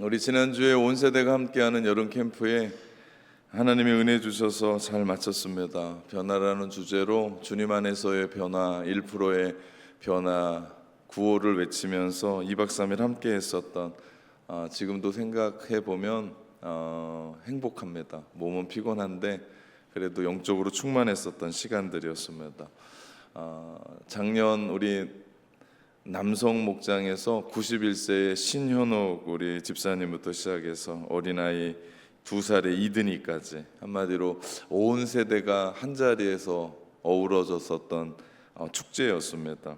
우리 지난주에 온 세대가 함께하는 여름 캠프에 하나님의 은혜 주셔서 잘 마쳤습니다. 변화라는 주제로 주님 안에서의 변화, 1%의 변화, 구호를 외치면서 2박 3일 함께 했었던 지금도 생각해 보면 행복합니다. 몸은 피곤한데 그래도 영적으로 충만했었던 시간들이었습니다. 작년 우리 남성 목장에서 91세의 신현옥 우리 집사님부터 시작해서 어린아이 2살의 이든이까지 한마디로 온 세대가 한자리에서 어우러졌었던 축제였습니다.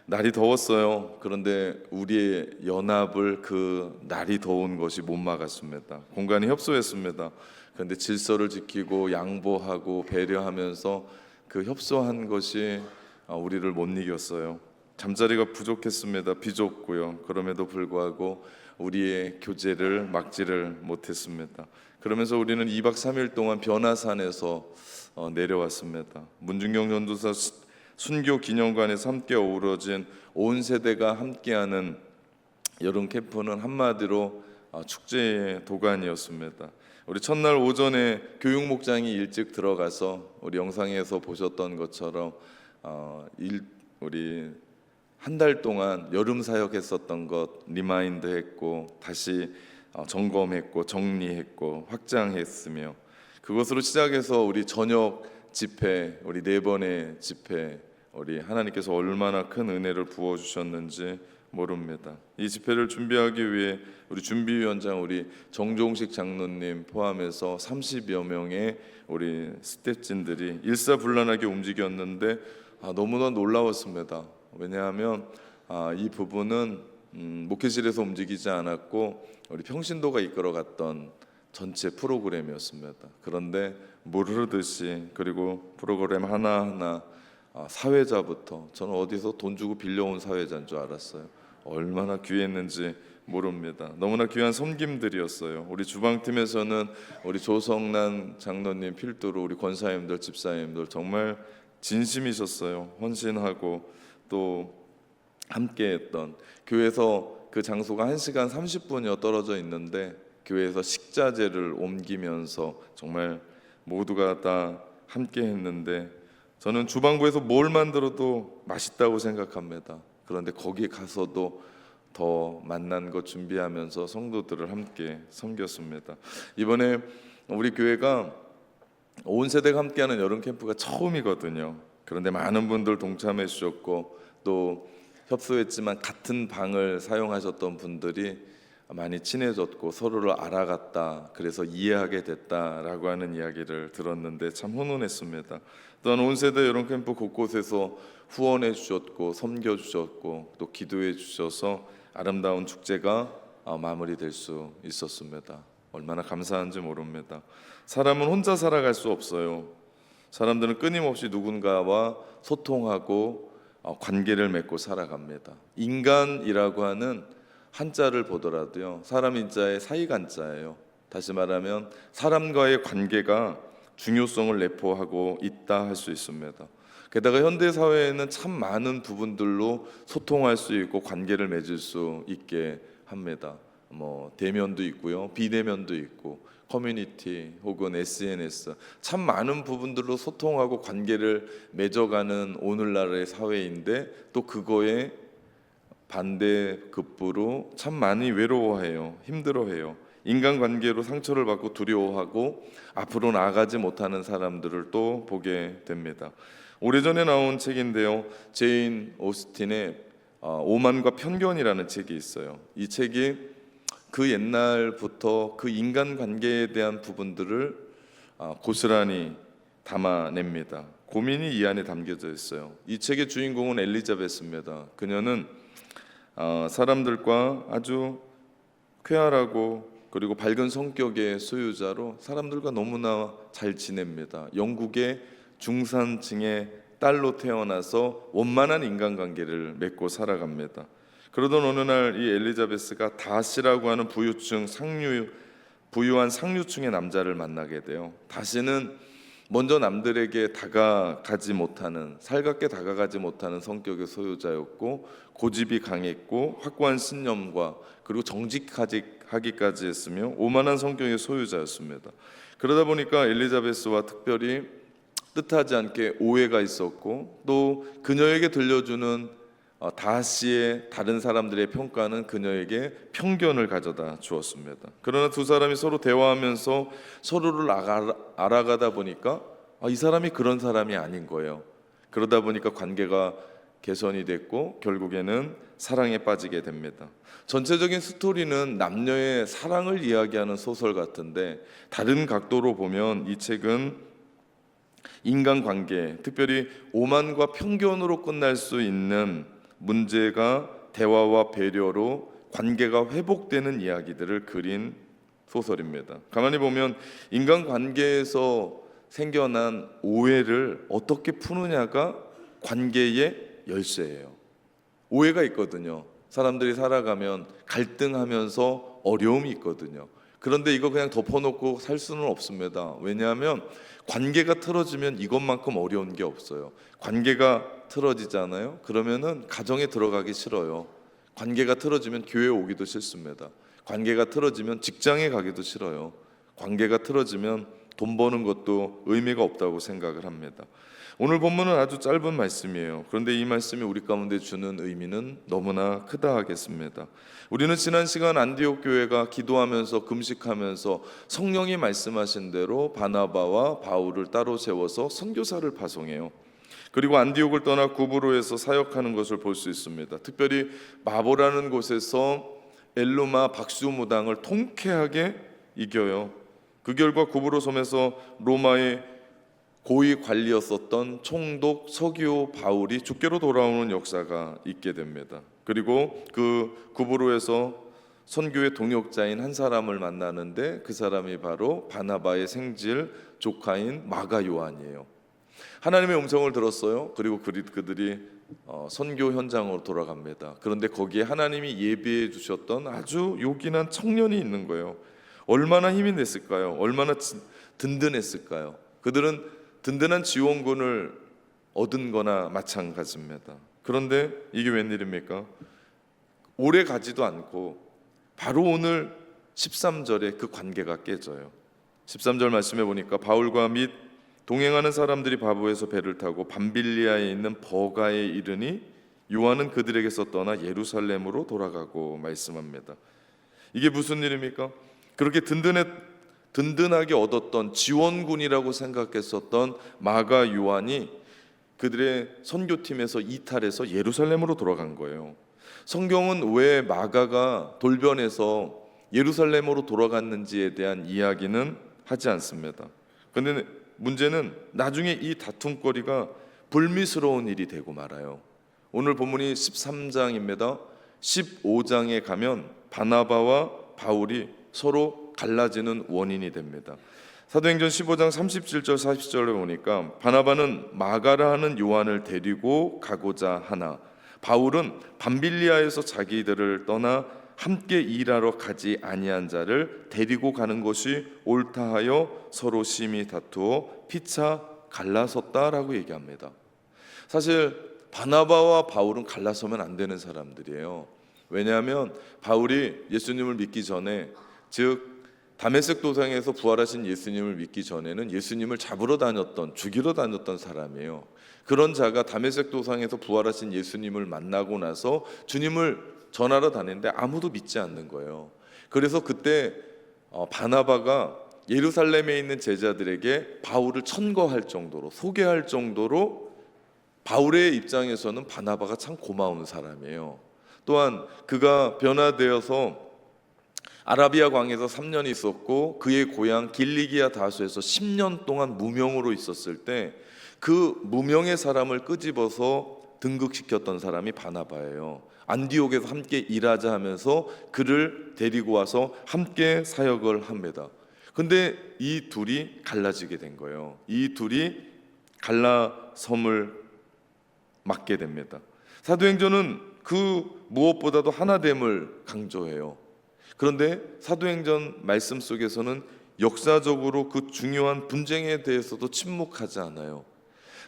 날이 더웠어요. 그런데 우리의 연합을 그 날이 더운 것이 못 막았습니다. 공간이 협소했습니다. 그런데 질서를 지키고 양보하고 배려하면서 그 협소한 것이 우리를 못 이겼어요. 잠자리가 부족했습니다. 비좁고요. 그럼에도 불구하고 우리의 교제를 막지를 못했습니다. 그러면서 우리는 2박 3일 동안 변화산에서 내려왔습니다. 문중경 전도사 순교 기념관에서 함께 어우러진 온 세대가 함께하는 여름 캠프는 한마디로 축제의 도가니였습니다. 우리 첫날 오전에 교육 목장이 일찍 들어가서 우리 영상에서 보셨던 것처럼 우리 한 달 동안 여름 사역했었던 것 리마인드했고 다시 점검했고 정리했고 확장했으며 그것으로 시작해서 우리 저녁 집회, 우리 4번의 집회, 우리 하나님께서 얼마나 큰 은혜를 부어주셨는지 모릅니다. 이 집회를 준비하기 위해 우리 준비위원장 우리 정종식 장로님 포함해서 30여 명의 우리 스태프진들이 일사불란하게 움직였는데 너무나 놀라웠습니다. 왜냐하면 이 부분은 목회실에서 움직이지 않았고 우리 평신도가 이끌어갔던 전체 프로그램이었습니다. 그런데 물 흐르듯이 그리고 프로그램 하나하나 사회자부터 저는 어디서 돈 주고 빌려온 사회자인 줄 알았어요. 얼마나 귀했는지 모릅니다. 너무나 귀한 섬김들이었어요. 우리 주방팀에서는 우리 조성란 장로님 필두로 우리 권사님들 집사님들 정말 진심이셨어요. 헌신하고 또 함께했던 교회에서 그 장소가 1시간 30분여 떨어져 있는데 교회에서 식자재를 옮기면서 정말 모두가 다 함께했는데 저는 주방부에서 뭘 만들어도 맛있다고 생각합니다. 그런데 거기 가서도 더 만난 것 준비하면서 성도들을 함께 섬겼습니다. 이번에 우리 교회가 온 세대가 함께하는 여름 캠프가 처음이거든요. 그런데 많은 분들 동참해 주셨고 또 협소했지만 같은 방을 사용하셨던 분들이 많이 친해졌고 서로를 알아갔다. 그래서 이해하게 됐다라고 하는 이야기를 들었는데 참 훈훈했습니다. 또한 온 세대 여름 캠프 곳곳에서 후원해 주셨고 섬겨 주셨고 또 기도해 주셔서 아름다운 축제가 마무리될 수 있었습니다. 얼마나 감사한지 모릅니다. 사람은 혼자 살아갈 수 없어요. 사람들은 끊임없이 누군가와 소통하고 관계를 맺고 살아갑니다. 인간이라고 하는 한자를 보더라도요, 사람 인자의 사이간자예요. 다시 말하면 사람과의 관계가 중요성을 내포하고 있다 할 수 있습니다. 게다가 현대 사회에는 참 많은 부분들로 소통할 수 있고 관계를 맺을 수 있게 합니다. 대면도 있고요, 비대면도 있고 커뮤니티 혹은 SNS 참 많은 부분들로 소통하고 관계를 맺어가는 오늘날의 사회인데 또 그거에 반대급부로 참 많이 외로워해요. 힘들어해요. 인간관계로 상처를 받고 두려워하고 앞으로 나아가지 못하는 사람들을 또 보게 됩니다. 오래전에 나온 책인데요, 제인 오스틴의 오만과 편견이라는 책이 있어요. 이 책이 그 옛날부터 그 인간관계에 대한 부분들을 고스란히 담아냅니다. 고민이 이 안에 담겨져 있어요. 이 책의 주인공은 엘리자베스입니다. 그녀는 사람들과 아주 쾌활하고 그리고 밝은 성격의 소유자로 사람들과 너무나 잘 지냅니다. 영국의 중산층의 딸로 태어나서 원만한 인간관계를 맺고 살아갑니다. 그러던 어느 날 이 엘리자베스가 다시라고 하는 부유한 상류층의 남자를 만나게 돼요. 다시는 먼저 남들에게 다가가지 못하는, 살갑게 다가가지 못하는 성격의 소유자였고, 고집이 강했고 확고한 신념과 그리고 정직하기까지 했으며 오만한 성격의 소유자였습니다. 그러다 보니까 엘리자베스와 특별히 뜻하지 않게 오해가 있었고, 또 그녀에게 들려주는 다시의 다른 사람들의 평가는 그녀에게 편견을 가져다 주었습니다. 그러나 두 사람이 서로 대화하면서 서로를 알아가다 보니까 이 사람이 그런 사람이 아닌 거예요. 그러다 보니까 관계가 개선이 됐고 결국에는 사랑에 빠지게 됩니다. 전체적인 스토리는 남녀의 사랑을 이야기하는 소설 같은데, 다른 각도로 보면 이 책은 인간관계, 특별히 오만과 편견으로 끝날 수 있는 문제가 대화와 배려로 관계가 회복되는 이야기들을 그린 소설입니다. 가만히 보면 인간관계에서 생겨난 오해를 어떻게 푸느냐가 관계의 열쇠예요. 오해가 있거든요. 사람들이 살아가면 갈등하면서 어려움이 있거든요. 그런데 이거 그냥 덮어놓고 살 수는 없습니다. 왜냐하면 관계가 틀어지면 이것만큼 어려운 게 없어요. 관계가 틀어지잖아요. 그러면은 가정에 들어가기 싫어요. 관계가 틀어지면 교회 오기도 싫습니다. 관계가 틀어지면 직장에 가기도 싫어요. 관계가 틀어지면 돈 버는 것도 의미가 없다고 생각을 합니다. 오늘 본문은 아주 짧은 말씀이에요. 그런데 이 말씀이 우리 가운데 주는 의미는 너무나 크다 하겠습니다. 우리는 지난 시간 안디옥 교회가 기도하면서 금식하면서 성령이 말씀하신 대로 바나바와 바울을 따로 세워서 선교사를 파송해요. 그리고 안디옥을 떠나 구브로에서 사역하는 것을 볼 수 있습니다. 특별히 마보라는 곳에서 엘루마 박수무당을 통쾌하게 이겨요. 그 결과 구브로 섬에서 로마의 고위 관리였었던 총독 서기오 바울이 죽게로 돌아오는 역사가 있게 됩니다. 그리고 그 구브로에서 선교의 동역자인 한 사람을 만나는데 그 사람이 바로 바나바의 생질 조카인 마가 요한이에요. 하나님의 음성을 들었어요. 그리고 그들이 선교 현장으로 돌아갑니다. 그런데 거기에 하나님이 예비해 주셨던 아주 요긴한 청년이 있는 거예요. 얼마나 힘이 냈을까요? 얼마나 든든했을까요? 그들은 든든한 지원군을 얻은 거나 마찬가지입니다. 그런데 이게 웬일입니까? 오래 가지도 않고 바로 오늘 13절에 그 관계가 깨져요. 13절 말씀해 보니까 바울과 및 동행하는 사람들이 바보에서 배를 타고 밤빌리아에 있는 버가에 이르니 요한은 그들에게서 떠나 예루살렘으로 돌아가고 말씀합니다. 이게 무슨 일입니까? 그렇게 든든하게 얻었던 지원군이라고 생각했었던 마가 요한이 그들의 선교팀에서 이탈해서 예루살렘으로 돌아간 거예요. 성경은 왜 마가가 돌변해서 예루살렘으로 돌아갔는지에 대한 이야기는 하지 않습니다. 그런데 문제는 나중에 이 다툼거리가 불미스러운 일이 되고 말아요. 오늘 본문이 13장입니다. 15장에 가면 바나바와 바울이 서로 갈라지는 원인이 됩니다. 사도행전 15장 37절 40절에 보니까 바나바는 마가라 하는 요한을 데리고 가고자 하나 바울은 밤빌리아에서 자기들을 떠나 함께 일하러 가지 아니한 자를 데리고 가는 것이 옳다 하여 서로 심히 다투어 피차 갈라섰다라고 얘기합니다. 사실 바나바와 바울은 갈라서면 안 되는 사람들이에요. 왜냐하면 바울이 예수님을 믿기 전에, 즉 다메섹 도상에서 부활하신 예수님을 믿기 전에는 예수님을 잡으러 다녔던, 죽이러 다녔던 사람이에요. 그런 자가 다메섹 도상에서 부활하신 예수님을 만나고 나서 주님을 전하러 다니는데 아무도 믿지 않는 거예요. 그래서 그때 바나바가 예루살렘에 있는 제자들에게 바울을 천거할 정도로, 소개할 정도로 바울의 입장에서는 바나바가 참 고마운 사람이에요. 또한 그가 변화되어서 아라비아 광에서 3년 있었고 그의 고향 길리기아 다수에서 10년 동안 무명으로 있었을 때 그 무명의 사람을 끄집어서 등극시켰던 사람이 바나바예요. 안디옥에서 함께 일하자 하면서 그를 데리고 와서 함께 사역을 합니다. 근데 이 둘이 갈라지게 된 거예요. 이 둘이 갈라섬을 맞게 됩니다. 사도행전은 그 무엇보다도 하나됨을 강조해요. 그런데 사도행전 말씀 속에서는 역사적으로 그 중요한 분쟁에 대해서도 침묵하지 않아요.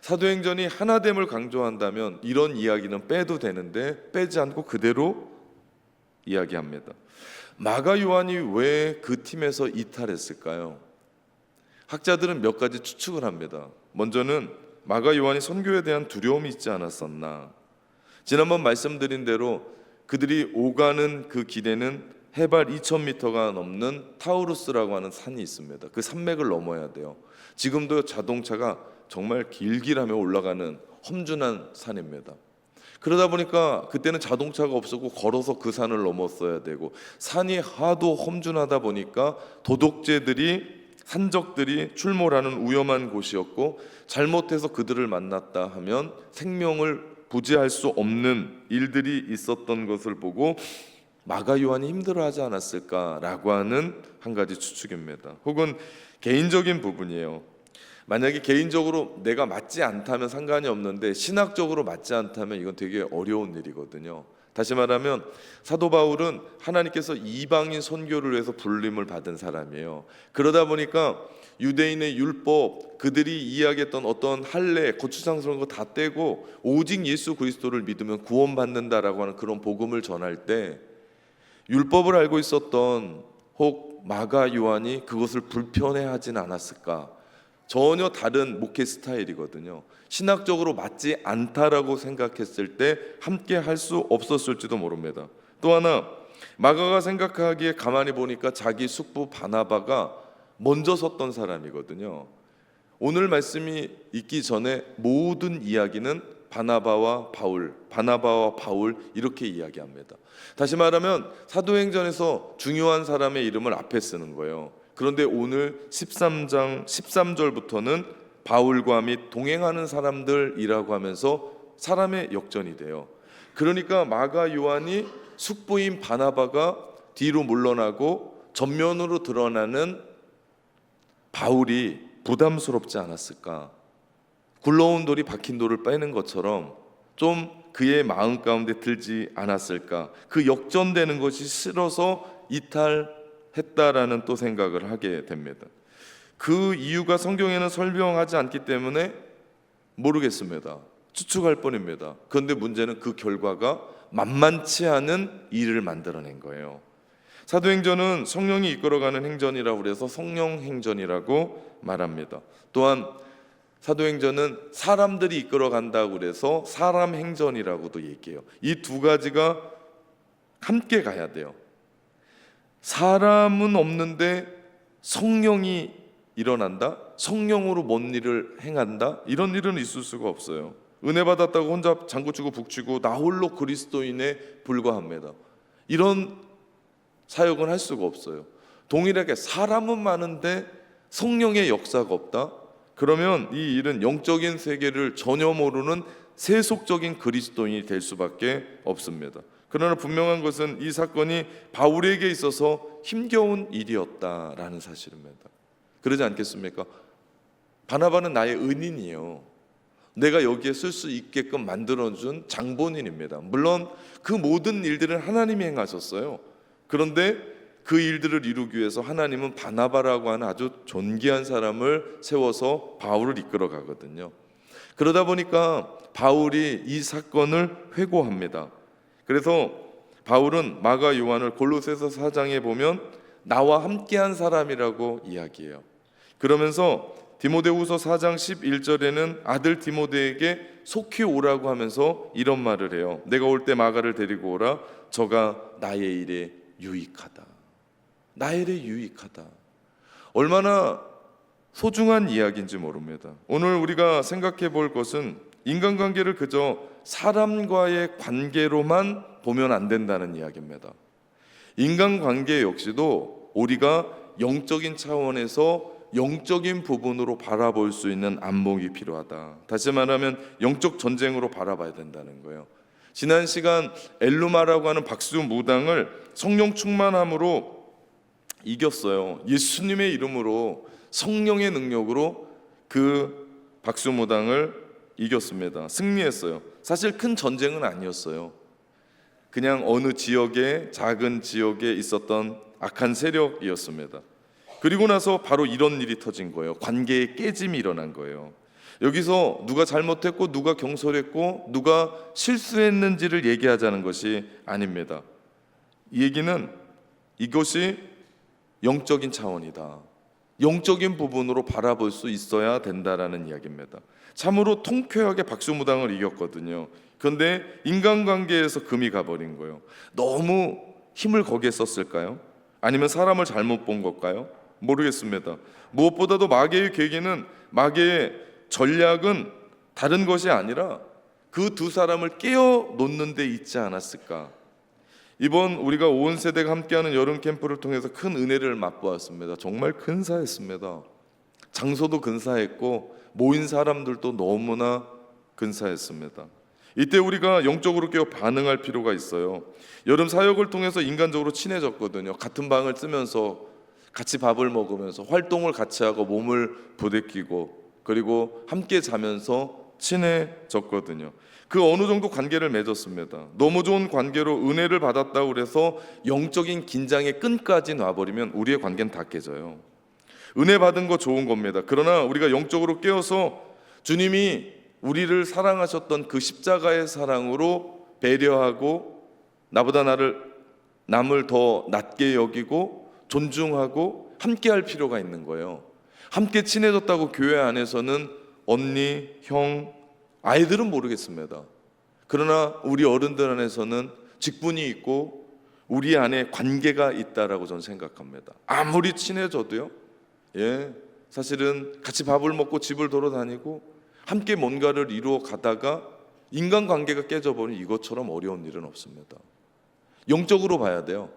사도행전이 하나됨을 강조한다면 이런 이야기는 빼도 되는데 빼지 않고 그대로 이야기합니다. 마가 요한이 왜 그 팀에서 이탈했을까요? 학자들은 몇 가지 추측을 합니다. 먼저는 마가 요한이 선교에 대한 두려움이 있지 않았었나. 지난번 말씀드린 대로 그들이 오가는 그 길에는 해발 2000m가 넘는 타우루스라고 하는 산이 있습니다. 그 산맥을 넘어야 돼요. 지금도 자동차가 정말 길길하며 올라가는 험준한 산입니다. 그러다 보니까 그때는 자동차가 없었고 걸어서 그 산을 넘었어야 되고, 산이 하도 험준하다 보니까 도독제들이 산적들이 출몰하는 위험한 곳이었고, 잘못해서 그들을 만났다 하면 생명을 부지할 수 없는 일들이 있었던 것을 보고 마가 요한이 힘들어하지 않았을까라고 하는 한 가지 추측입니다. 혹은 개인적인 부분이에요. 만약에 개인적으로 내가 맞지 않다면 상관이 없는데 신학적으로 맞지 않다면 이건 되게 어려운 일이거든요. 다시 말하면 사도 바울은 하나님께서 이방인 선교를 위해서 불림을 받은 사람이에요. 그러다 보니까 유대인의 율법, 그들이 이야기했던 어떤 할례, 거추장스러운 거 다 떼고 오직 예수 그리스도를 믿으면 구원받는다라고 하는 그런 복음을 전할 때 율법을 알고 있었던 혹 마가 요한이 그것을 불편해하진 않았을까? 전혀 다른 목회 스타일이거든요. 신학적으로 맞지 않다라고 생각했을 때 함께 할 수 없었을지도 모릅니다. 또 하나, 마가가 생각하기에 가만히 보니까 자기 숙부 바나바가 먼저 섰던 사람이거든요. 오늘 말씀이 있기 전에 모든 이야기는 바나바와 바울 이렇게 이야기합니다. 다시 말하면 사도행전에서 중요한 사람의 이름을 앞에 쓰는 거예요. 그런데 오늘 13장 13절부터는 바울과 및 동행하는 사람들이라고 하면서 사람의 역전이 돼요. 그러니까 마가 요한이 숙부인 바나바가 뒤로 물러나고 전면으로 드러나는 바울이 부담스럽지 않았을까? 굴러온 돌이 박힌 돌을 빼는 것처럼 좀 그의 마음 가운데 들지 않았을까? 그 역전되는 것이 싫어서 이탈했다라는 또 생각을 하게 됩니다. 그 이유가 성경에는 설명하지 않기 때문에 모르겠습니다. 추측할 뿐입니다. 그런데 문제는 그 결과가 만만치 않은 일을 만들어낸 거예요. 사도행전은 성령이 이끌어가는 행전이라고 해서 성령행전이라고 말합니다. 또한 사도행전은 사람들이 이끌어간다고 그래서 사람행전이라고도 얘기해요. 이 두 가지가 함께 가야 돼요. 사람은 없는데 성령이 일어난다? 성령으로 뭔 일을 행한다? 이런 일은 있을 수가 없어요. 은혜 받았다고 혼자 장구치고 북치고 나 홀로 그리스도인에 불과합니다. 이런 사역은 할 수가 없어요. 동일하게 사람은 많은데 성령의 역사가 없다? 그러면 이 일은 영적인 세계를 전혀 모르는 세속적인 그리스도인이 될 수밖에 없습니다. 그러나 분명한 것은 이 사건이 바울에게 있어서 힘겨운 일이었다라는 사실입니다. 그러지 않겠습니까? 바나바는 나의 은인이에요. 내가 여기에 쓸 수 있게끔 만들어준 장본인입니다. 물론 그 모든 일들은 하나님이 행하셨어요. 그런데 그 일들을 이루기 위해서 하나님은 바나바라고 하는 아주 존귀한 사람을 세워서 바울을 이끌어 가거든요. 그러다 보니까 바울이 이 사건을 회고합니다. 그래서 바울은 마가 요한을 골로새서 4장에 보면 나와 함께한 사람이라고 이야기해요. 그러면서 디모데후서 4장 11절에는 아들 디모데에게 속히 오라고 하면서 이런 말을 해요. 내가 올 때 마가를 데리고 오라. 저가 나의 일에 유익하다. 나의 일에 유익하다. 얼마나 소중한 이야기인지 모릅니다. 오늘 우리가 생각해 볼 것은 인간관계를 그저 사람과의 관계로만 보면 안 된다는 이야기입니다. 인간관계 역시도 우리가 영적인 차원에서 영적인 부분으로 바라볼 수 있는 안목이 필요하다. 다시 말하면 영적 전쟁으로 바라봐야 된다는 거예요. 지난 시간 엘루마라고 하는 박수 무당을 성령 충만함으로 이겼어요. 예수님의 이름으로 성령의 능력으로 그 박수 무당을 이겼습니다. 승리했어요. 사실 큰 전쟁은 아니었어요. 그냥 어느 지역에 작은 지역에 있었던 악한 세력이었습니다. 그리고 나서 바로 이런 일이 터진 거예요. 관계의 깨짐이 일어난 거예요. 여기서 누가 잘못했고 누가 경솔했고 누가 실수했는지를 얘기하자는 것이 아닙니다. 이 얘기는 이것이 영적인 차원이다. 영적인 부분으로 바라볼 수 있어야 된다라는 이야기입니다. 참으로 통쾌하게 박수무당을 이겼거든요. 그런데 인간관계에서 금이 가버린 거예요. 너무 힘을 거기에 썼을까요? 아니면 사람을 잘못 본 걸까요? 모르겠습니다. 무엇보다도 마귀의 계기는, 마귀의 전략은 다른 것이 아니라 그 두 사람을 깨어 놓는 데 있지 않았을까. 이번 우리가 온 세대가 함께하는 여름 캠프를 통해서 큰 은혜를 맛보았습니다. 정말 근사했습니다. 장소도 근사했고 모인 사람들도 너무나 근사했습니다. 이때 우리가 영적으로 깨어 반응할 필요가 있어요. 여름 사역을 통해서 인간적으로 친해졌거든요. 같은 방을 쓰면서 같이 밥을 먹으면서 활동을 같이 하고 몸을 부대끼고 그리고 함께 자면서 친해졌거든요. 그 어느 정도 관계를 맺었습니다. 너무 좋은 관계로 은혜를 받았다고 그래서 영적인 긴장의 끈까지 놔버리면 우리의 관계는 다 깨져요. 은혜 받은 거 좋은 겁니다. 그러나 우리가 영적으로 깨어서 주님이 우리를 사랑하셨던 그 십자가의 사랑으로 배려하고 나보다 남을 더 낮게 여기고 존중하고 함께 할 필요가 있는 거예요. 함께 친해졌다고 교회 안에서는 언니, 형, 아이들은 모르겠습니다. 그러나 우리 어른들 안에서는 직분이 있고 우리 안에 관계가 있다라고 저는 생각합니다. 아무리 친해져도요. 사실은 같이 밥을 먹고 집을 돌아다니고 함께 뭔가를 이루어 가다가 인간관계가 깨져버린 이것처럼 어려운 일은 없습니다. 영적으로 봐야 돼요.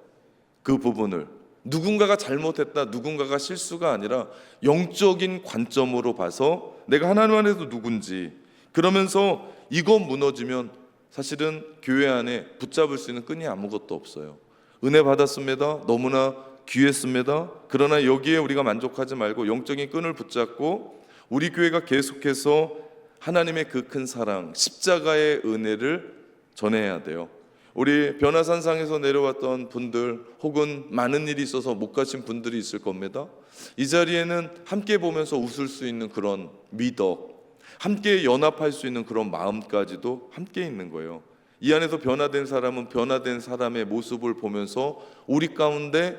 그 부분을 누군가가 잘못했다, 누군가가 실수가 아니라 영적인 관점으로 봐서 내가 하나님 안에서 누군지, 그러면서 이거 무너지면 사실은 교회 안에 붙잡을 수 있는 끈이 아무것도 없어요. 은혜 받았습니다. 너무나 귀했습니다. 그러나 여기에 우리가 만족하지 말고 영적인 끈을 붙잡고 우리 교회가 계속해서 하나님의 그 큰 사랑, 십자가의 은혜를 전해야 돼요. 우리 변화산상에서 내려왔던 분들 혹은 많은 일이 있어서 못 가신 분들이 있을 겁니다. 이 자리에는 함께 보면서 웃을 수 있는 그런 미덕, 함께 연합할 수 있는 그런 마음까지도 함께 있는 거예요. 이 안에서 변화된 사람은 변화된 사람의 모습을 보면서 우리 가운데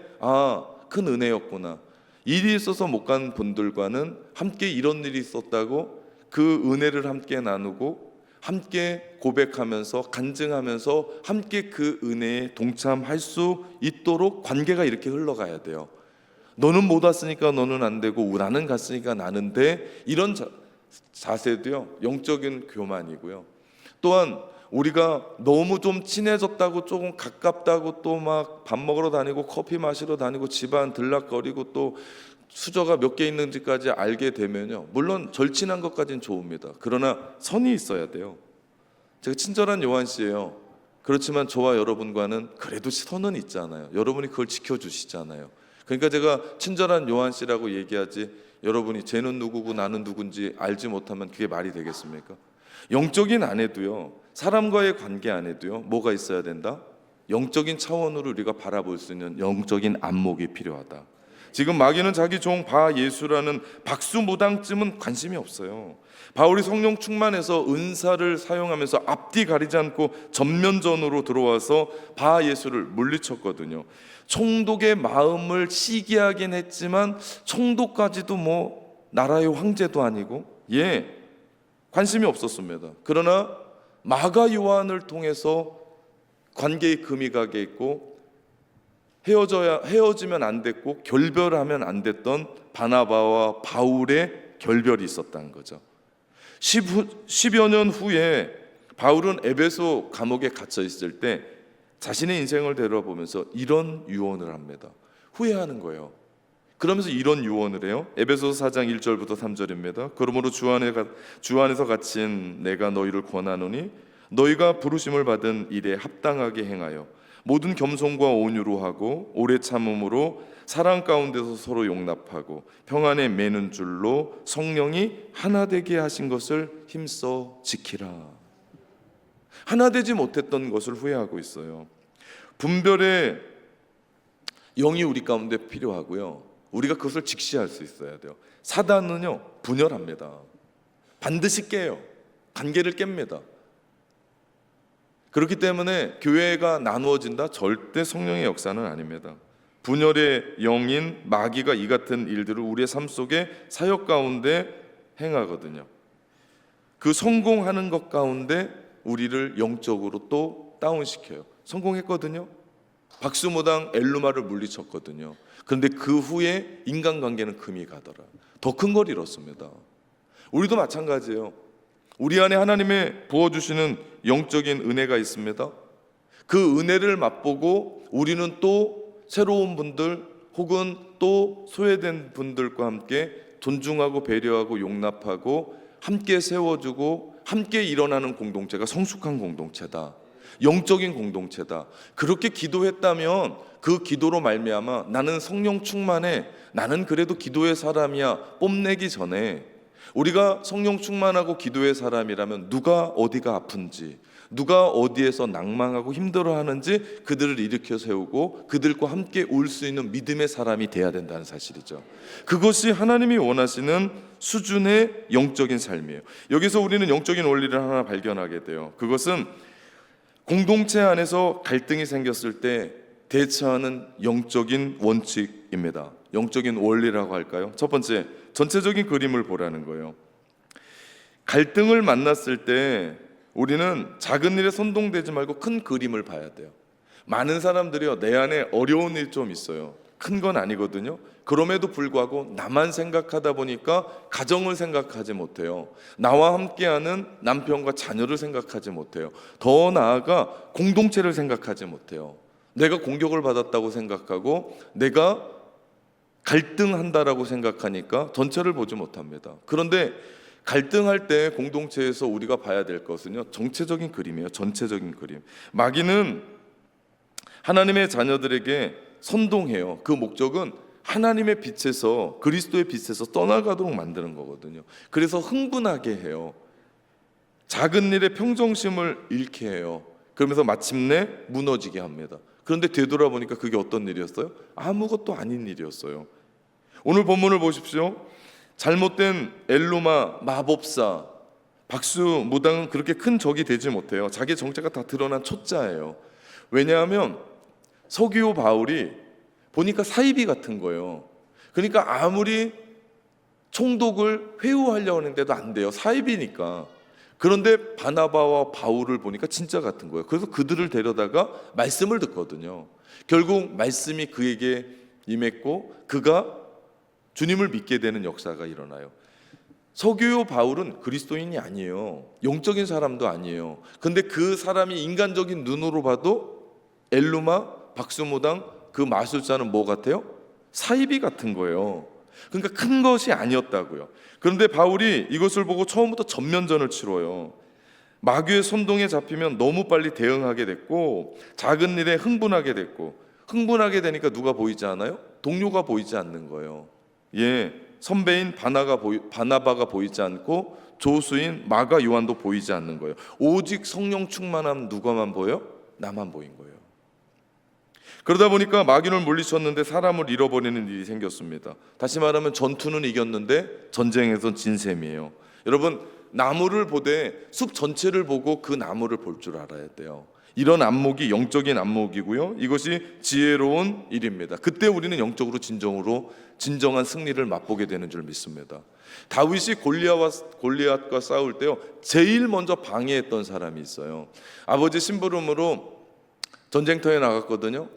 큰 은혜였구나. 일이 있어서 못 간 분들과는 함께 이런 일이 있었다고 그 은혜를 함께 나누고 함께 고백하면서 간증하면서 함께 그 은혜에 동참할 수 있도록 관계가 이렇게 흘러가야 돼요. 너는 못 왔으니까 너는 안 되고 나는 갔으니까 나는 돼. 이런 자세도요 영적인 교만이고요. 또한 우리가 너무 좀 친해졌다고 조금 가깝다고 또 막 밥 먹으러 다니고 커피 마시러 다니고 집안 들락거리고 또 수저가 몇 개 있는지까지 알게 되면요, 물론 절친한 것까지는 좋습니다. 그러나 선이 있어야 돼요. 제가 친절한 요한 씨예요. 그렇지만 저와 여러분과는 그래도 선은 있잖아요. 여러분이 그걸 지켜주시잖아요. 그러니까 제가 친절한 요한 씨라고 얘기하지, 여러분이 쟤는 누구고 나는 누군지 알지 못하면 그게 말이 되겠습니까? 영적인 안에도요, 사람과의 관계 안에도요, 뭐가 있어야 된다? 영적인 차원으로 우리가 바라볼 수 있는 영적인 안목이 필요하다. 지금 마귀는 자기 종 바 예수라는 박수무당쯤은 관심이 없어요. 바울이 성령 충만해서 은사를 사용하면서 앞뒤 가리지 않고 전면전으로 들어와서 바 예수를 물리쳤거든요. 총독의 마음을 시기하긴 했지만 총독까지도 나라의 황제도 아니고 관심이 없었습니다. 그러나 마가 요한을 통해서 관계의 금이 가게 있고 헤어지면 안 됐고 결별하면 안 됐던 바나바와 바울의 결별이 있었다는 거죠. 10여 년 후에 바울은 에베소 감옥에 갇혀 있을 때 자신의 인생을 되돌아보면서 이런 유언을 합니다. 후회하는 거예요. 그러면서 이런 유언을 해요. 에베소서 4장 1절부터 3절입니다. 그러므로 주 안에서 갇힌 내가 너희를 권하노니 너희가 부르심을 받은 일에 합당하게 행하여 모든 겸손과 온유로 하고 오래 참음으로 사랑 가운데서 서로 용납하고 평안에 매는 줄로 성령이 하나 되게 하신 것을 힘써 지키라. 하나 되지 못했던 것을 후회하고 있어요. 분별의 영이 우리 가운데 필요하고요. 우리가 그것을 직시할 수 있어야 돼요. 사단은요 분열합니다. 반드시 깨요. 관계를 깹니다. 그렇기 때문에 교회가 나누어진다? 절대 성령의 역사는 아닙니다. 분열의 영인 마귀가 이 같은 일들을 우리의 삶 속에 사역 가운데 행하거든요. 그 성공하는 것 가운데 우리를 영적으로 또 다운시켜요. 성공했거든요. 박수무당 엘루마를 물리쳤거든요. 그런데 그 후에 인간관계는 금이 가더라. 더 큰 걸 잃었습니다. 우리도 마찬가지예요. 우리 안에 하나님의 부어주시는 영적인 은혜가 있습니다. 그 은혜를 맛보고 우리는 또 새로운 분들 혹은 또 소외된 분들과 함께 존중하고 배려하고 용납하고 함께 세워주고 함께 일어나는 공동체가 성숙한 공동체다. 영적인 공동체다. 그렇게 기도했다면 그 기도로 말미암아 나는 성령 충만해, 나는 그래도 기도의 사람이야 뽐내기 전에 우리가 성령 충만하고 기도의 사람이라면 누가 어디가 아픈지, 누가 어디에서 낭망하고 힘들어하는지 그들을 일으켜 세우고 그들과 함께 올 수 있는 믿음의 사람이 돼야 된다는 사실이죠. 그것이 하나님이 원하시는 수준의 영적인 삶이에요. 여기서 우리는 영적인 원리를 하나 발견하게 돼요. 그것은 공동체 안에서 갈등이 생겼을 때 대처하는 영적인 원칙입니다. 영적인 원리라고 할까요? 첫 번째, 전체적인 그림을 보라는 거예요. 갈등을 만났을 때 우리는 작은 일에 선동되지 말고 큰 그림을 봐야 돼요. 많은 사람들이요, 내 안에 어려운 일이 좀 있어요. 큰 건 아니거든요. 그럼에도 불구하고 나만 생각하다 보니까 가정을 생각하지 못해요. 나와 함께하는 남편과 자녀를 생각하지 못해요. 더 나아가 공동체를 생각하지 못해요. 내가 공격을 받았다고 생각하고 내가 갈등한다라고 생각하니까 전체를 보지 못합니다. 그런데 갈등할 때 공동체에서 우리가 봐야 될 것은요, 정체적인 그림이에요. 전체적인 그림. 마귀는 하나님의 자녀들에게 선동해요. 그 목적은 하나님의 빛에서, 그리스도의 빛에서 떠나가도록 만드는 거거든요. 그래서 흥분하게 해요. 작은 일에 평정심을 잃게 해요. 그러면서 마침내 무너지게 합니다. 그런데 되돌아보니까 그게 어떤 일이었어요? 아무것도 아닌 일이었어요. 오늘 본문을 보십시오. 잘못된 엘루마 마법사 박수무당은 그렇게 큰 적이 되지 못해요. 자기 정체가 다 드러난 초짜예요. 왜냐하면 서기오 바울이 보니까 사이비 같은 거예요. 그러니까 아무리 총독을 회유하려고 하는데도 안 돼요. 사이비니까. 그런데 바나바와 바울을 보니까 진짜 같은 거예요. 그래서 그들을 데려다가 말씀을 듣거든요. 결국 말씀이 그에게 임했고 그가 주님을 믿게 되는 역사가 일어나요. 서기오 바울은 그리스도인이 아니에요. 영적인 사람도 아니에요. 근데 그 사람이 인간적인 눈으로 봐도 엘루마, 박수무당, 그 마술사는 뭐 같아요? 사이비 같은 거예요. 그러니까 큰 것이 아니었다고요. 그런데 바울이 이것을 보고 처음부터 전면전을 치러요. 마귀의 선동에 잡히면 너무 빨리 대응하게 됐고 작은 일에 흥분하게 됐고, 흥분하게 되니까 누가 보이지 않아요? 동료가 보이지 않는 거예요. 선배인 바나바가 보이지 않고 조수인 마가 요한도 보이지 않는 거예요. 오직 성령 충만함 누가만 보여? 나만 보인 거예요. 그러다 보니까 마귀를 물리쳤는데 사람을 잃어버리는 일이 생겼습니다. 다시 말하면 전투는 이겼는데 전쟁에선 진 셈이에요. 여러분, 나무를 보되 숲 전체를 보고 그 나무를 볼 줄 알아야 돼요. 이런 안목이 영적인 안목이고요. 이것이 지혜로운 일입니다. 그때 우리는 영적으로 진정한 승리를 맛보게 되는 줄 믿습니다. 다윗이 골리앗과 싸울 때요, 제일 먼저 방해했던 사람이 있어요. 아버지 심부름으로 전쟁터에 나갔거든요.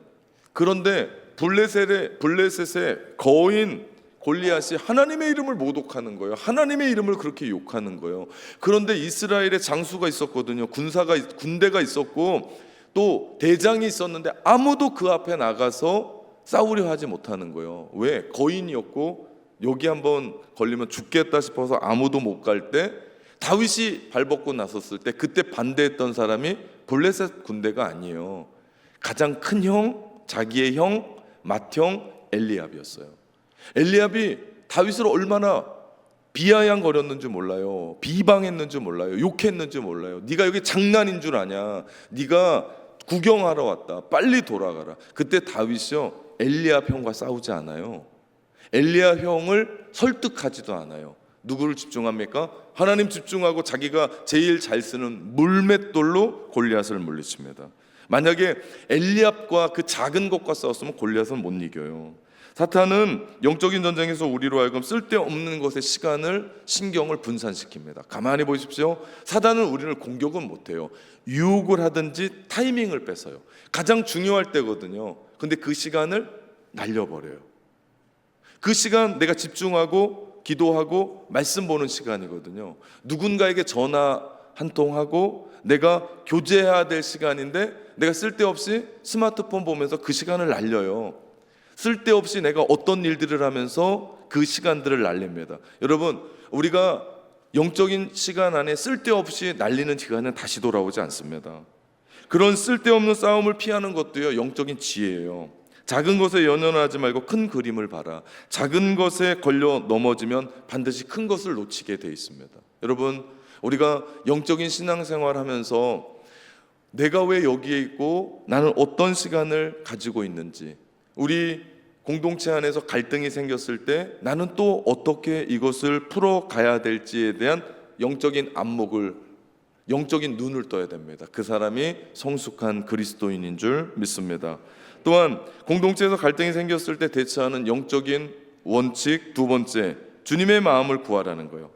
그런데 블레셋의 거인 골리앗이 하나님의 이름을 모독하는 거예요. 하나님의 이름을 그렇게 욕하는 거예요. 그런데 이스라엘에 장수가 있었거든요. 군대가 있었고 또 대장이 있었는데 아무도 그 앞에 나가서 싸우려 하지 못하는 거예요. 왜? 거인이었고 여기 한번 걸리면 죽겠다 싶어서 아무도 못 갈 때 다윗이 발벗고 나섰을 때 그때 반대했던 사람이 블레셋 군대가 아니에요. 가장 큰 형, 자기의 형, 맏형 엘리압이었어요. 엘리압이 다윗을 얼마나 비아냥거렸는지 몰라요. 비방했는지 몰라요. 욕했는지 몰라요. 네가 여기 장난인 줄 아냐. 네가 구경하러 왔다. 빨리 돌아가라. 그때 다윗이요, 엘리압 형과 싸우지 않아요. 엘리야 형을 설득하지도 않아요. 누구를 집중합니까? 하나님 집중하고 자기가 제일 잘 쓰는 물맷돌로 골리앗을 물리칩니다. 만약에 엘리압과 그 작은 것과 싸웠으면 골리앗은 못 이겨요. 사탄은 영적인 전쟁에서 우리로 하여금 쓸데없는 것에 신경을 분산시킵니다. 가만히 보십시오. 사탄은 우리를 공격은 못해요. 유혹을 하든지 타이밍을 뺏어요. 가장 중요할 때거든요. 근데 그 시간을 날려버려요. 그 시간 내가 집중하고 기도하고 말씀 보는 시간이거든요. 누군가에게 전화 한 통하고 내가 교제해야 될 시간인데 내가 쓸데없이 스마트폰 보면서 그 시간을 날려요. 쓸데없이 내가 어떤 일들을 하면서 그 시간들을 날립니다. 여러분, 우리가 영적인 시간 안에 쓸데없이 날리는 시간은 다시 돌아오지 않습니다. 그런 쓸데없는 싸움을 피하는 것도요, 영적인 지혜예요. 작은 것에 연연하지 말고 큰 그림을 봐라. 작은 것에 걸려 넘어지면 반드시 큰 것을 놓치게 돼 있습니다. 여러분, 우리가 영적인 신앙생활 하면서 내가 왜 여기에 있고 나는 어떤 시간을 가지고 있는지, 우리 공동체 안에서 갈등이 생겼을 때 나는 또 어떻게 이것을 풀어가야 될지에 대한 영적인 안목을, 영적인 눈을 떠야 됩니다. 그 사람이 성숙한 그리스도인인 줄 믿습니다. 또한 공동체에서 갈등이 생겼을 때 대처하는 영적인 원칙 두 번째, 주님의 마음을 구하라는 거예요.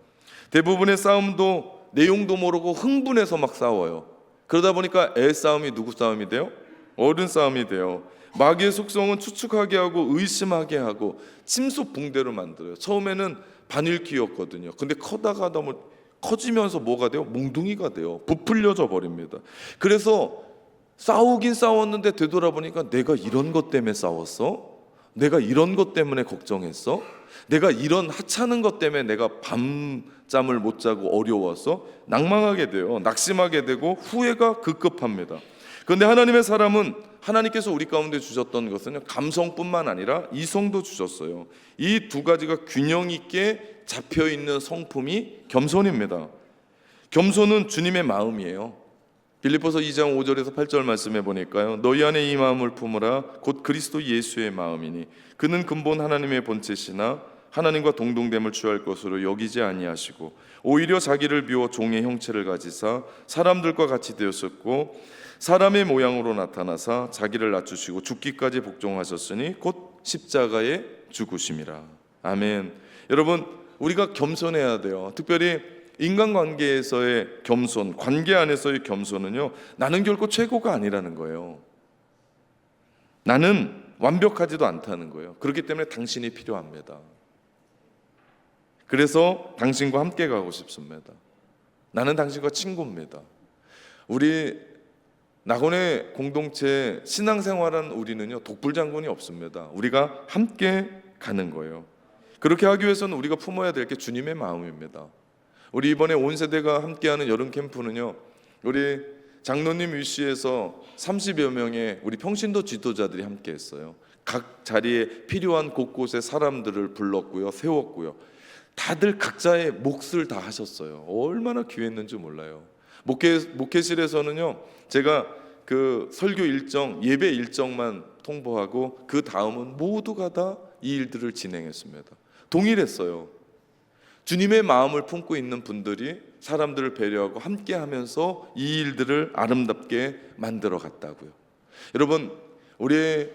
대부분의 싸움도 내용도 모르고 흥분해서 막 싸워요. 그러다 보니까 애 싸움이 누구 싸움이 돼요? 어른 싸움이 돼요. 마귀의 속성은 추측하게 하고 의심하게 하고 침소붕대로 만들어요. 처음에는 반일키였거든요. 근데 커다가 너무 커지면서 뭐가 돼요? 몽둥이가 돼요. 부풀려져 버립니다. 그래서 싸우긴 싸웠는데 되돌아보니까 내가 이런 것 때문에 싸웠어? 내가 이런 것 때문에 걱정했어? 내가 이런 하찮은 것 때문에 내가 밤잠을 못 자고 어려웠어? 낭망하게 돼요. 낙심하게 되고 후회가 급급합니다. 그런데 하나님의 사람은 하나님께서 우리 가운데 주셨던 것은 감성뿐만 아니라 이성도 주셨어요. 이 두 가지가 균형 있게 잡혀있는 성품이 겸손입니다. 겸손은 주님의 마음이에요. 빌립보서 2장 5절에서 8절 말씀해 보니까요, 너희 안에 이 마음을 품으라 곧 그리스도 예수의 마음이니 그는 근본 하나님의 본체시나 하나님과 동등됨을 취할 것으로 여기지 아니하시고 오히려 자기를 비워 종의 형체를 가지사 사람들과 같이 되었었고 사람의 모양으로 나타나사 자기를 낮추시고 죽기까지 복종하셨으니 곧 십자가에 죽으심이라. 아멘. 여러분, 우리가 겸손해야 돼요. 특별히 인간관계에서의 겸손, 관계 안에서의 겸손은요, 나는 결코 최고가 아니라는 거예요. 나는 완벽하지도 않다는 거예요. 그렇기 때문에 당신이 필요합니다. 그래서 당신과 함께 가고 싶습니다. 나는 당신과 친구입니다. 우리 낙원의 공동체 신앙생활한 우리는요, 독불장군이 없습니다. 우리가 함께 가는 거예요. 그렇게 하기 위해서는 우리가 품어야 될 게 주님의 마음입니다. 우리 이번에 온 세대가 함께하는 여름 캠프는요, 우리 장로님 위시에서 30여 명의 우리 평신도 지도자들이 함께했어요. 각 자리에 필요한 곳곳에 사람들을 불렀고요, 세웠고요. 다들 각자의 몫을 다 하셨어요. 얼마나 귀했는지 몰라요. 목회실에서는요, 제가 그 설교 일정, 예배 일정만 통보하고 그 다음은 모두가 다 이 일들을 진행했습니다. 동일했어요. 주님의 마음을 품고 있는 분들이 사람들을 배려하고 함께하면서 이 일들을 아름답게 만들어 갔다고요. 여러분, 우리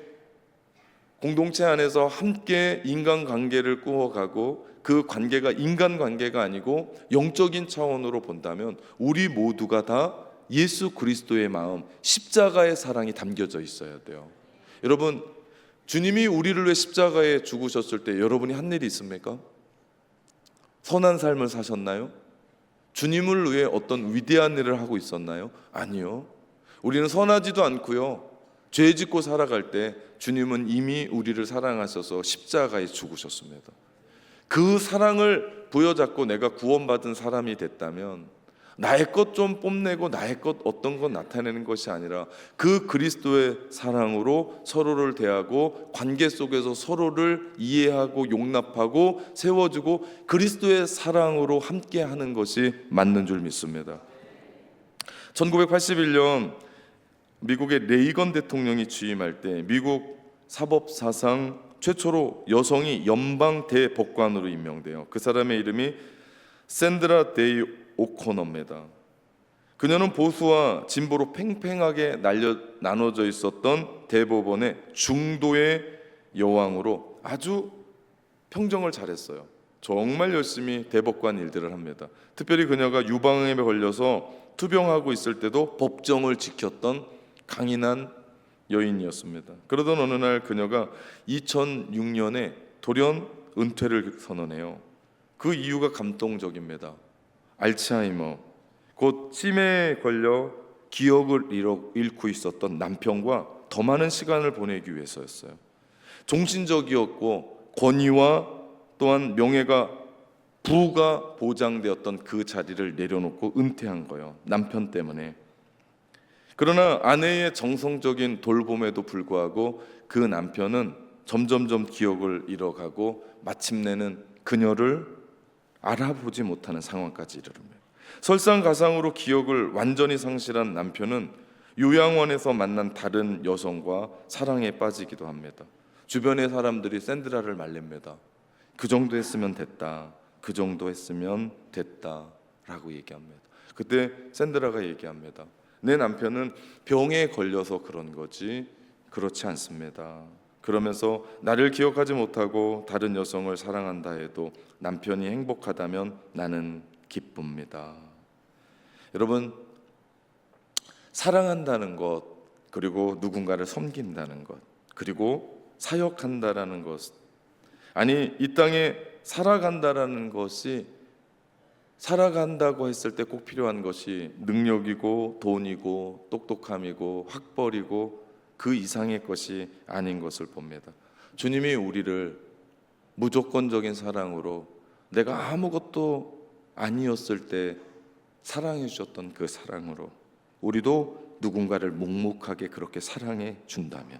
공동체 안에서 함께 인간관계를 꾸어가고 그 관계가 인간관계가 아니고 영적인 차원으로 본다면 우리 모두가 다 예수 그리스도의 마음, 십자가의 사랑이 담겨져 있어야 돼요. 여러분, 주님이 우리를 위해 십자가에 죽으셨을 때 여러분이 한 일이 있습니까? 선한 삶을 사셨나요? 주님을 위해 어떤 위대한 일을 하고 있었나요? 아니요. 우리는 선하지도 않고요, 죄 짓고 살아갈 때 주님은 이미 우리를 사랑하셔서 십자가에 죽으셨습니다. 그 사랑을 부여잡고 내가 구원받은 사람이 됐다면 나의 것 좀 뽐내고 나의 것 어떤 것 나타내는 것이 아니라 그 그리스도의 사랑으로 서로를 대하고 관계 속에서 서로를 이해하고 용납하고 세워주고 그리스도의 사랑으로 함께하는 것이 맞는 줄 믿습니다. 1981년 미국의 레이건 대통령이 취임할 때 미국 사법 사상 최초로 여성이 연방 대법관으로 임명돼요. 그 사람의 이름이 샌드라 데이 오코너입니다. 그녀는 보수와 진보로 팽팽하게 나눠져 있었던 대법원의 중도의 여왕으로 아주 평정을 잘했어요. 정말 열심히 대법관 일들을 합니다. 특별히 그녀가 유방암에 걸려서 투병하고 있을 때도 법정을 지켰던 강인한 여인이었습니다. 그러던 어느 날 그녀가 2006년에 돌연 은퇴를 선언해요. 그 이유가 감동적입니다. 알츠하이머, 곧 치매에 걸려 기억을 잃고 있었던 남편과 더 많은 시간을 보내기 위해서였어요. 종신적이었고 권위와 또한 명예가 부가 보장되었던 그 자리를 내려놓고 은퇴한 거예요. 남편 때문에. 그러나 아내의 정성적인 돌봄에도 불구하고 그 남편은 점점점 기억을 잃어가고 마침내는 그녀를 알아보지 못하는 상황까지 이르릅니다. 설상가상으로 기억을 완전히 상실한 남편은 요양원에서 만난 다른 여성과 사랑에 빠지기도 합니다. 주변의 사람들이 샌드라를 말립니다. 그 정도 했으면 됐다. 그 정도 했으면 됐다라고 얘기합니다. 그때 샌드라가 얘기합니다. 내 남편은 병에 걸려서 그런 거지 그렇지 않습니다. 그러면서 나를 기억하지 못하고 다른 여성을 사랑한다 해도 남편이 행복하다면 나는 기쁩니다. 여러분, 사랑한다는 것, 그리고 누군가를 섬긴다는 것, 그리고 사역한다라는 것, 아니 이 땅에 살아간다라는 것이, 살아간다고 했을 때 꼭 필요한 것이 능력이고 돈이고 똑똑함이고 학벌이고 그 이상의 것이 아닌 것을 봅니다. 주님이 우리를 무조건적인 사랑으로 내가 아무것도 아니었을 때 사랑해 주셨던 그 사랑으로 우리도 누군가를 묵묵하게 그렇게 사랑해 준다면,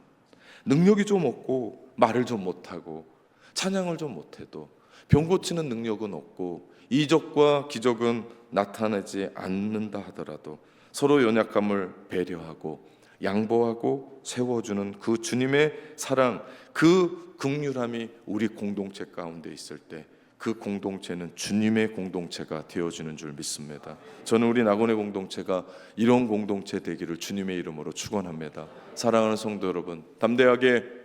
능력이 좀 없고 말을 좀 못하고 찬양을 좀 못해도 병 고치는 능력은 없고 이적과 기적은 나타나지 않는다 하더라도 서로 연약함을 배려하고 양보하고 세워주는 그 주님의 사랑, 그 긍휼함이 우리 공동체 가운데 있을 때 그 공동체는 주님의 공동체가 되어지는 줄 믿습니다. 저는 우리 낙원의 공동체가 이런 공동체 되기를 주님의 이름으로 축원합니다. 사랑하는 성도 여러분, 담대하게